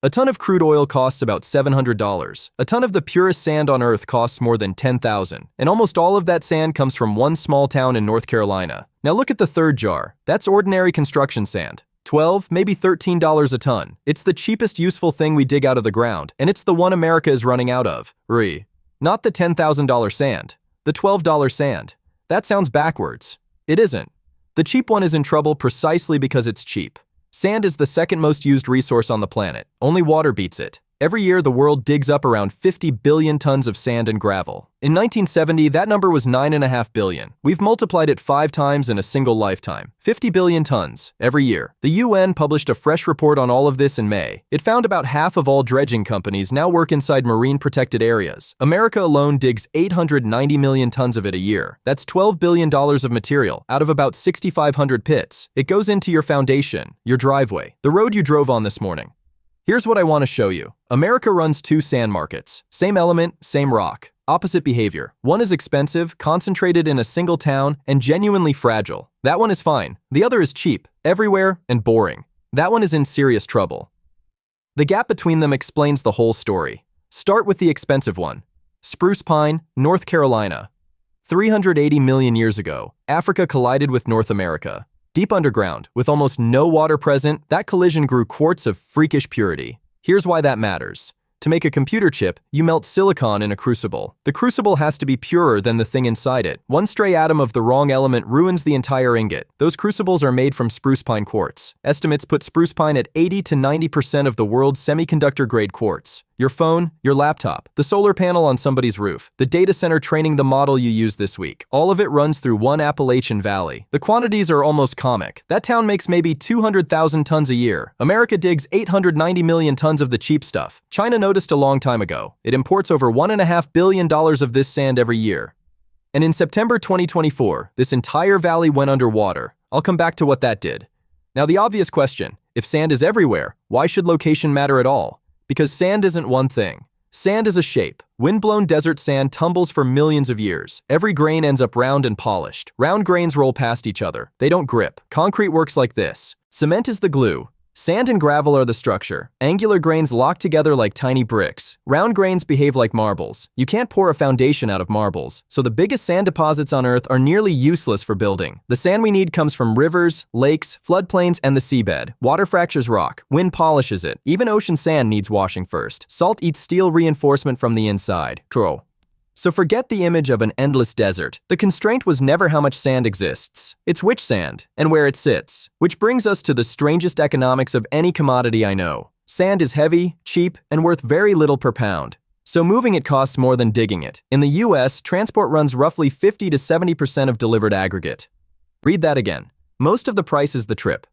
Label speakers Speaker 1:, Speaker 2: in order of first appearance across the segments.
Speaker 1: A ton of crude oil costs about $700. A ton of the purest sand on Earth costs more than $10,000. And almost all of that sand comes from one small town in North Carolina. Now look at the third jar. That's ordinary construction sand. $12, maybe $13 a ton. It's the cheapest useful thing we dig out of the ground, and it's the one America is running out of. Not the $10,000 sand. The $12 sand. That sounds backwards. It isn't. The cheap one is in trouble precisely because it's cheap. Sand is the second most used resource on the planet. Only water beats it. Every year, the world digs up around 50 billion tons of sand and gravel. In 1970, that number was 9.5 billion. We've multiplied it 5 times in a single lifetime. 50 billion tons every year. The UN published a fresh report on all of this in May. It found about half of all dredging companies now work inside marine protected areas. America alone digs 890 million tons of it a year. That's $12 billion of material out of about 6,500 pits. It goes into your foundation, your driveway, the road you drove on this morning. Here's what I want to show you. America runs 2 sand markets. Same element, same rock. Opposite behavior. One is expensive, concentrated in a single town, and genuinely fragile. That one is fine. The other is cheap, everywhere, and boring. That one is in serious trouble. The gap between them explains the whole story. Start with the expensive one. Spruce pine, North Carolina. 380 million years ago, Africa collided with North America. Deep underground, with almost no water present, that collision grew quartz of freakish purity. Here's why that matters. To make a computer chip, you melt silicon in a crucible. The crucible has to be purer than the thing inside it. One stray atom of the wrong element ruins the entire ingot. Those crucibles are made from spruce pine quartz. Estimates put spruce pine at 80 to 90% of the world's semiconductor-grade quartz. Your phone, your laptop, the solar panel on somebody's roof, the data center training the model you use this week. All of it runs through one Appalachian Valley. The quantities are almost comic. That town makes maybe 200,000 tons a year. America digs 890 million tons of the cheap stuff. China noticed a long time ago. It imports over $1.5 billion of this sand every year. And in September 2024, this entire valley went underwater. I'll come back to what that did. Now the obvious question, if sand is everywhere, why should location matter at all? Because sand isn't one thing. Sand is a shape. Wind-blown desert sand tumbles for millions of years. Every grain ends up round and polished. Round grains roll past each other. They don't grip. Concrete works like this. Cement is the glue. Sand and gravel are the structure. Angular grains lock together like tiny bricks. Round grains behave like marbles. You can't pour a foundation out of marbles, so the biggest sand deposits on Earth are nearly useless for building. The sand we need comes from rivers, lakes, floodplains, and the seabed. Water fractures rock. Wind polishes it. Even ocean sand needs washing first. Salt eats steel reinforcement from the inside. True. So forget the image of an endless desert. The constraint was never how much sand exists. It's which sand, and where it sits. Which brings us to the strangest economics of any commodity I know. Sand is heavy, cheap, and worth very little per pound. So moving it costs more than digging it. In the US, transport runs roughly 50 to 70% of delivered aggregate. Read that again. Most of the price is the trip.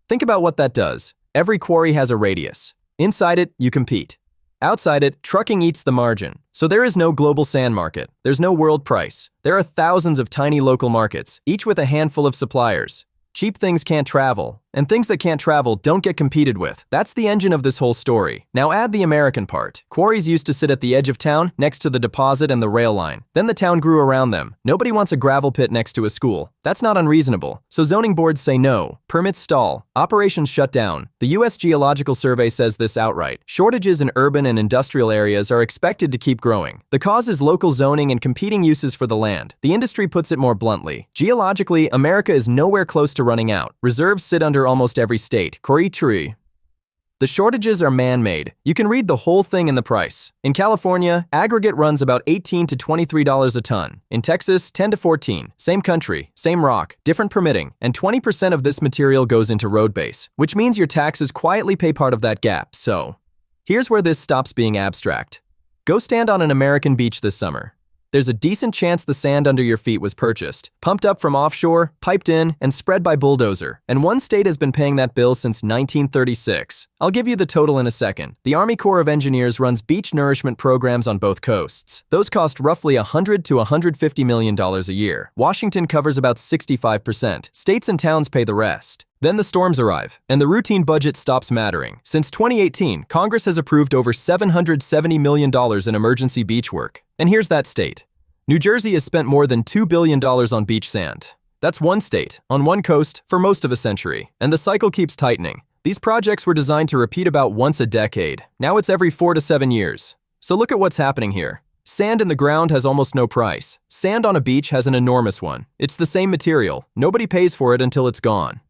Speaker 1: Think about what that does. Every quarry has a radius. Inside it, you compete. Outside it, trucking eats the margin. So there is no global sand market. There's no world price. There are thousands of tiny local markets, each with a handful of suppliers. Cheap things can't travel, and things that can't travel don't get competed with. That's the engine of this whole story. Now add the American part. Quarries used to sit at the edge of town, next to the deposit and the rail line. Then the town grew around them. Nobody wants a gravel pit next to a school. That's not unreasonable. So zoning boards say no. Permits stall. Operations shut down. The U.S. Geological Survey says this outright. Shortages in urban and industrial areas are expected to keep growing. The cause is local zoning and competing uses for the land. The industry puts it more bluntly. Geologically, America is nowhere close to running out. Reserves sit under almost every state. The shortages are man-made. You can read the whole thing in the price. In California, aggregate runs about $18 to $23 a ton. In Texas, 10 to 14. Same country, same rock, different permitting, and 20% of this material goes into road base, which means your taxes quietly pay part of that gap. So, here's where this stops being abstract. Go stand on an American beach this summer. There's a decent chance the sand under your feet was purchased, pumped up from offshore, piped in, and spread by bulldozer. And one state has been paying that bill since 1936. I'll give you the total in a second. The Army Corps of Engineers runs beach nourishment programs on both coasts. Those cost roughly $100 to $150 million a year. Washington covers about 65%. States and towns pay the rest. Then the storms arrive, and the routine budget stops mattering. Since 2018, Congress has approved over $770 million in emergency beach work. And here's that state. New Jersey has spent more than $2 billion on beach sand. That's one state, on one coast, for most of a century. And the cycle keeps tightening. These projects were designed to repeat about once a decade. Now it's every 4 to 7 years. So look at what's happening here. Sand in the ground has almost no price. Sand on a beach has an enormous one. It's the same material. Nobody pays for it until it's gone.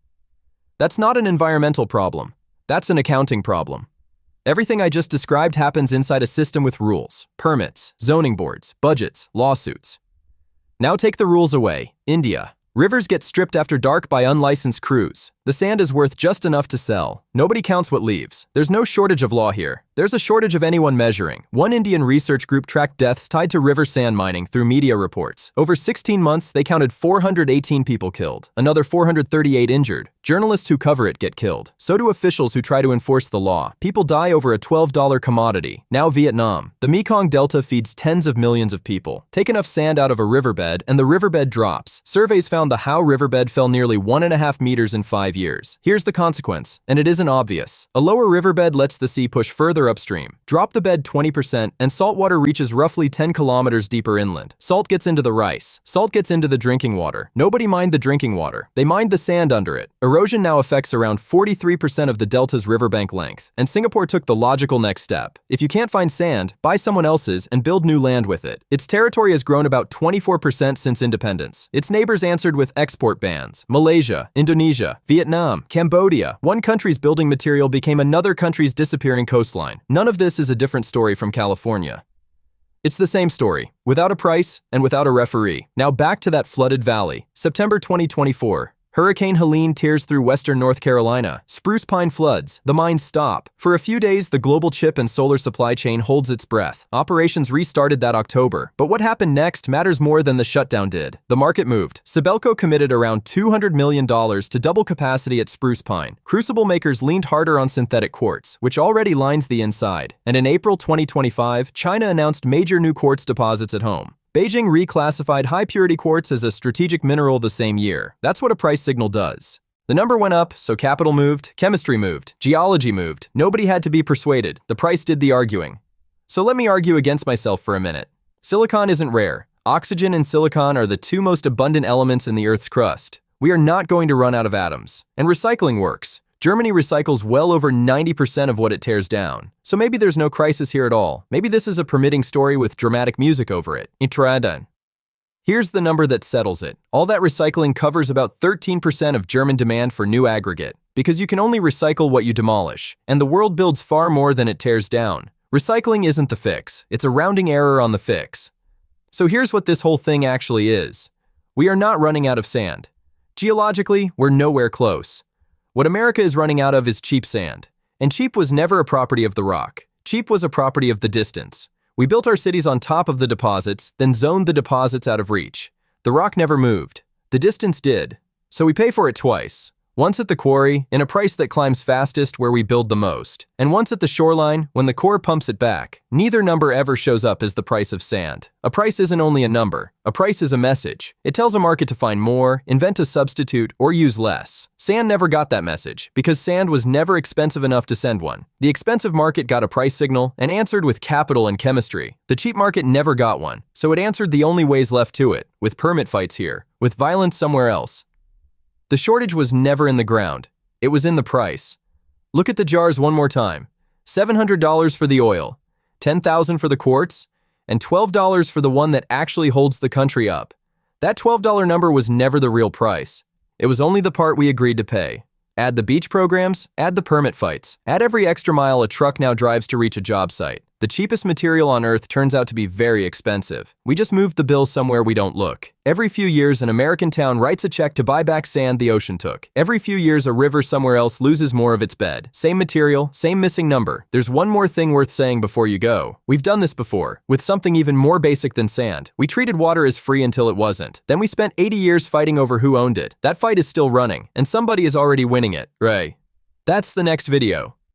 Speaker 1: That's not an environmental problem. That's an accounting problem. Everything I just described happens inside a system with rules, permits, zoning boards, budgets, lawsuits. Now take the rules away. India. Rivers get stripped after dark by unlicensed crews. The sand is worth just enough to sell. Nobody counts what leaves. There's no shortage of law here. There's a shortage of anyone measuring. One Indian research group tracked deaths tied to river sand mining through media reports. Over 16 months, they counted 418 people killed, another 438 injured. Journalists who cover it get killed. So do officials who try to enforce the law. People die over a $12 commodity. Now Vietnam. The Mekong Delta feeds tens of millions of people. Take enough sand out of a riverbed and the riverbed drops. Surveys found the How riverbed fell nearly 1.5 meters in 5 years. Here's the consequence, and it isn't obvious. A lower riverbed lets the sea push further upstream. Drop the bed 20% and saltwater reaches roughly 10 kilometers deeper inland. Salt gets into the rice. Salt gets into the drinking water. Nobody mined the drinking water. They mined the sand under it. Erosion now affects around 43% of the delta's riverbank length, and Singapore took the logical next step. If you can't find sand, buy someone else's and build new land with it. Its territory has grown about 24% since independence. Its neighbors answered with export bans. Malaysia, Indonesia, Vietnam, Cambodia. One country's building material became another country's disappearing coastline. None of this is a different story from California. It's the same story, without a price and without a referee. Now back to that flooded valley. September 2024. Hurricane Helene tears through western North Carolina. Spruce pine floods. The mines stop. For a few days, the global chip and solar supply chain holds its breath. Operations restarted that October. But what happened next matters more than the shutdown did. The market moved. Sibelco committed around $200 million to double capacity at spruce pine. Crucible makers leaned harder on synthetic quartz, which already lines the inside. And in April 2025, China announced major new quartz deposits at home. Beijing reclassified high-purity quartz as a strategic mineral the same year. That's what a price signal does. The number went up, so capital moved, chemistry moved, geology moved. Nobody had to be persuaded. The price did the arguing. So let me argue against myself for a minute. Silicon isn't rare. Oxygen and silicon are the two most abundant elements in the Earth's crust. We are not going to run out of atoms. And recycling works. Germany recycles well over 90% of what it tears down. So maybe there's no crisis here at all. Maybe this is a permitting story with dramatic music over it. Intradan. Here's the number that settles it. All that recycling covers about 13% of German demand for new aggregate, because you can only recycle what you demolish, and the world builds far more than it tears down. Recycling isn't the fix. It's a rounding error on the fix. So here's what this whole thing actually is. We are not running out of sand. Geologically, we're nowhere close. What America is running out of is cheap sand. And cheap was never a property of the rock. Cheap was a property of the distance. We built our cities on top of the deposits, then zoned the deposits out of reach. The rock never moved. The distance did. So we pay for it twice. Once at the quarry, in a price that climbs fastest where we build the most. And once at the shoreline, when the core pumps it back. Neither number ever shows up as the price of sand. A price isn't only a number. A price is a message. It tells a market to find more, invent a substitute, or use less. Sand never got that message, because sand was never expensive enough to send one. The expensive market got a price signal and answered with capital and chemistry. The cheap market never got one, so it answered the only ways left to it, with permit fights here, with violence somewhere else. The shortage was never in the ground. It was in the price. Look at the jars one more time. $700 for the oil, $10,000 for the quartz, and $12 for the one that actually holds the country up. That $12 number was never the real price. It was only the part we agreed to pay. Add the beach programs, add the permit fights, add every extra mile a truck now drives to reach a job site. The cheapest material on Earth turns out to be very expensive. We just moved the bill somewhere we don't look. Every few years, an American town writes a check to buy back sand the ocean took. Every few years, a river somewhere else loses more of its bed. Same material, same missing number. There's one more thing worth saying before you go. We've done this before, with something even more basic than sand. We treated water as free until it wasn't. Then we spent 80 years fighting over who owned it. That fight is still running, and somebody is already winning it. Right. That's the next video.